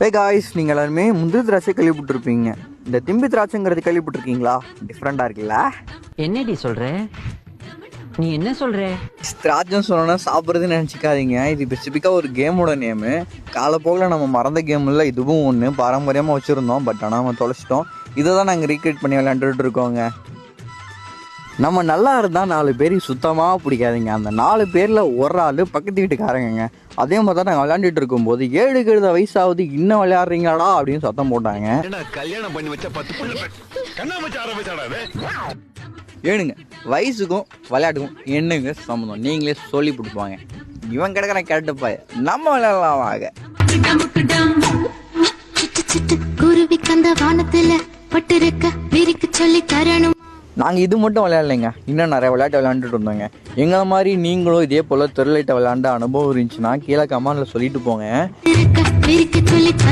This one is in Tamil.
ஹே காய்ஸ், நீங்கள் எல்லாருமே முந்திரி திராட்சை கேள்விப்பட்டிருப்பீங்க. இந்த திம்பி திராட்சைங்கிறது கேள்விப்பட்டிருக்கீங்களா? டிஃப்ரெண்டாக இருக்குல்ல? என்னடி சொல்ற? நீ என்ன சொல்ற? திராட்சைன்னு சொன்னோன்னா சாப்பிட்றதுன்னு நினச்சிக்காதீங்க. இது ஸ்பெசிஃபிக்காக ஒரு கேமோட நேமு. காலப்போக்கில் நம்ம மறந்த கேம் இல்லை, இதுவும் ஒன்று பாரம்பரியமாக வச்சுருந்தோம். பட் ஆனால் நம்ம தொலைச்சிட்டோம். இதை தான் நாங்கள் ரீக்ரியேட் பண்ணி விளையாண்டுட்டு இருக்கோங்க. நம்ம நல்லா இருந்தால் 4 பேர் சுத்தமாக பிடிக்காதுங்க. அந்த 4 பேரில் ஒரு ஆள் பக்கத்து வீட்டுக்காரங்க. அதே மாதிரி தான் நாங்கள் விளையாண்டுட்டு இருக்கும்போது 7 கழுத வயசாவது இன்னும் விளையாடுறீங்களாடா அப்படின்னு சத்தம் போட்டாங்க. கல்யாணம் பண்ணி வச்ச 10 ஏனுங்க, வயசுக்கும் விளையாட்டுக்கும் என்னங்க சம்மந்தம்? நீங்களே சொல்லி கொடுப்பாங்க. இவன் கிடக்கிற கேட்டுப்பாய நம்ம விளையாடலாம் வாங்க. குருவி கந்த வானத்துல பட்டிருக்க விரிக்கு சொல்லி தரணும். நாங்கள் இது மட்டும் விளையாடலைங்க, இன்னும் நிறைய விளையாட்டு விளையாண்டுட்டு இருந்தோங்க. எங்களை மாதிரி நீங்களும் இதே போல் தெருலைட்ட விளையாண்ட அனுபவம் இருந்துச்சுன்னா கீழே கமெண்ட்ல சொல்லிட்டு போங்க.